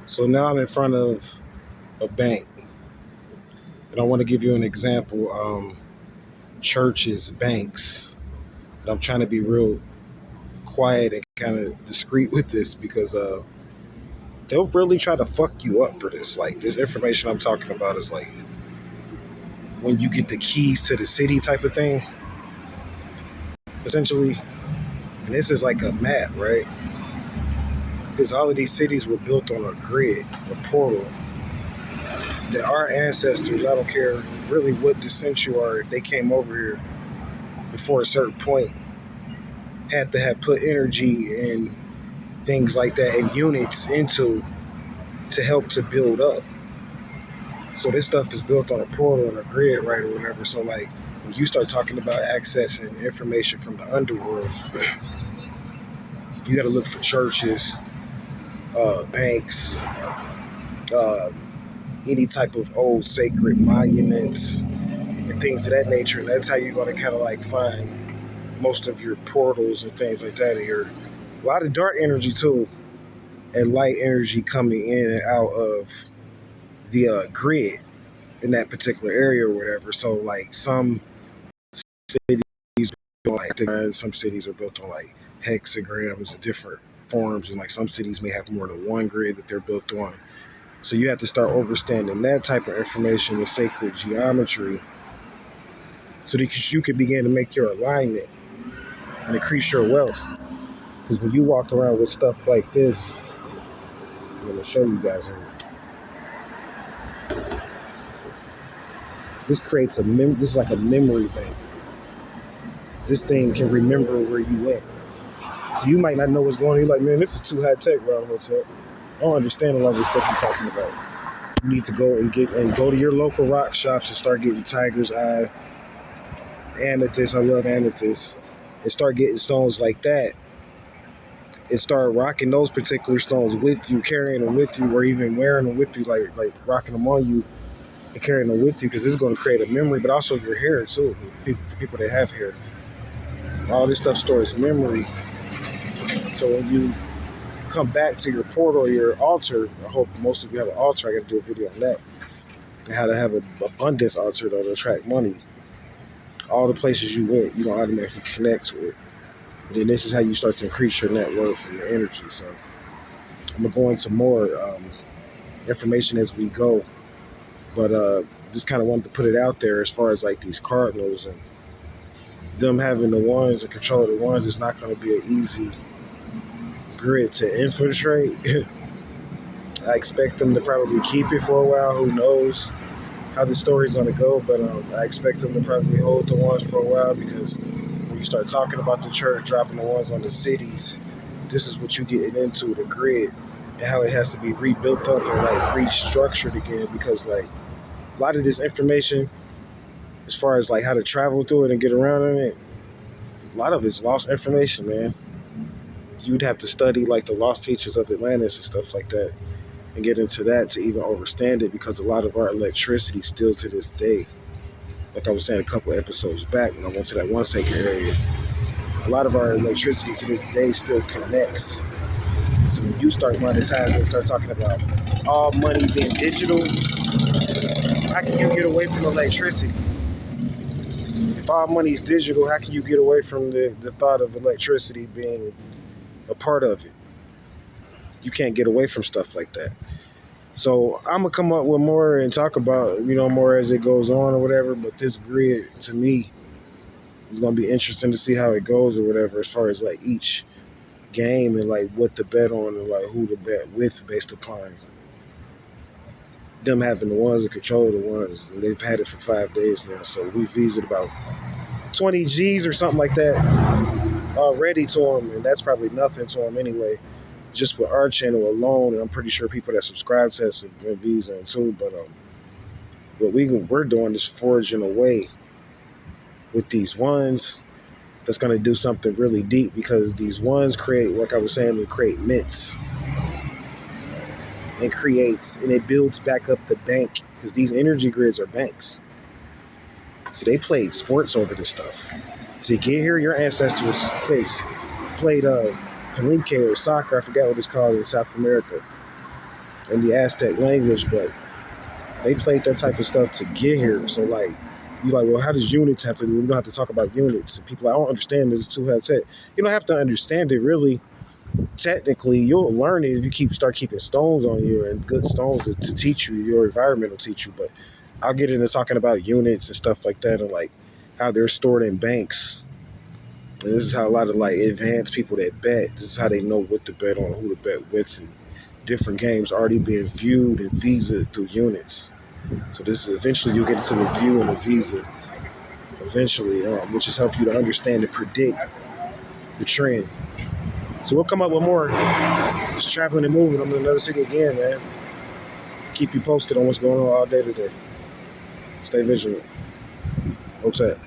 So now I'm in front of a bank, and I want to give you an example. Churches, banks, and I'm trying to be real quiet and kind of discreet with this because they'll really try to fuck you up for this. Like this information I'm talking about is like when you get the keys to the city type of thing, essentially. And this is like a map, right? Because all of these cities were built on a grid, a portal that our ancestors, I don't care really what descent you are, if they came over here before a certain point, had to have put energy and things like that and units into to help to build up. So this stuff is built on a portal and a grid, right, or whatever. So like when you start talking about accessing information from the underworld, you got to look for churches, banks, uh, any type of old sacred monuments and things of that nature. And that's how you're going to kind of like find most of your portals and things like that. Here, a lot of dark energy too, and light energy coming in and out of the grid in that particular area or whatever. So like some cities like some cities are built on like hexagrams and different forms, and like some cities may have more than one grid that they're built on. So you have to start understanding that type of information, the sacred geometry, so that you can begin to make your alignment and increase your wealth. Because when you walk around with stuff like this, I'm going to show you guys here. This creates this is like a memory bank. This thing can remember where you went. So you might not know what's going on. You're like, man, this is too high tech, Round Hotel. I don't understand a lot of the stuff you're talking about. You need to go to your local rock shops and start getting tiger's eye, amethyst. I love amethyst. And start getting stones like that. And start rocking those particular stones with you, carrying them with you, or even wearing them with you, like rocking them on you and carrying them with you, because this is going to create a memory, but also your hair too. For people that have hair, all this stuff stores memory. So when you come back to your portal or your altar, I hope most of you have an altar. I got to do a video on that and how to have an abundance altar that'll attract money. All the places you went, you don't automatically connect to it. And then this is how you start to increase your net worth and your energy. So I'm gonna go into more information as we go, but just kind of wanted to put it out there as far as like these cardinals and them having the ones and control of the ones. It's not going to be an easy grid to infiltrate. I expect them to probably keep it for a while. Who knows how the story's going to go, but I expect them to probably hold the ones for a while, because when you start talking about the church dropping the ones on the cities, this is what you getting into, the grid, and how it has to be rebuilt up and like restructured again, because like a lot of this information, as far as like how to travel through it and get around in it, a lot of it's lost information, man. You'd have to study like the lost teachers of Atlantis and stuff like that and get into that to even understand it, because a lot of our electricity still to this day, like I was saying a couple episodes back when I went to that one sacred area, a lot of our electricity to this day still connects. So when you start monetizing, start talking about all money being digital, how can you get away from electricity? If all money is digital, how can you get away from the thought of electricity being a part of it? You can't get away from stuff like that. So I'm gonna come up with more and talk about, more as it goes on or whatever. But this grid, to me, is gonna be interesting to see how it goes or whatever, as far as like each game and like what to bet on and like who to bet with, based upon them having the ones that control the ones. And they've had it for 5 days now, so we've visited about 20 G's or something like that already to them, and that's probably nothing to them anyway, just with our channel alone. And I'm pretty sure people that subscribe to us have been Visa too. But what we're doing is forging away with these ones that's going to do something really deep, because these ones create, like I was saying, they create mints and it builds back up the bank, because these energy grids are banks. So they played sports over this stuff. To get here, your ancestors played palinque or soccer, I forgot what it's called in South America. in the Aztec language, but they played that type of stuff to get here. So like, you like, well, how does units have to do? We don't have to talk about units. And people, like, I don't understand this two-head tech. You don't have to understand it really. Technically, you'll learn it if you start keeping stones on you and good stones to teach you. Your environment will teach you. But I'll get into talking about units and stuff like that, and like how they're stored in banks. And this is how a lot of like advanced people that bet. This is how they know what to bet on, who to bet with, and different games already being viewed and visa through units. So this is eventually you'll get to the view and the visa eventually, which is help you to understand and predict the trend. So we'll come up with more. Just traveling and moving. I'm in another city again, man. Keep you posted on what's going on all day today. Stay vigilant. Hotep.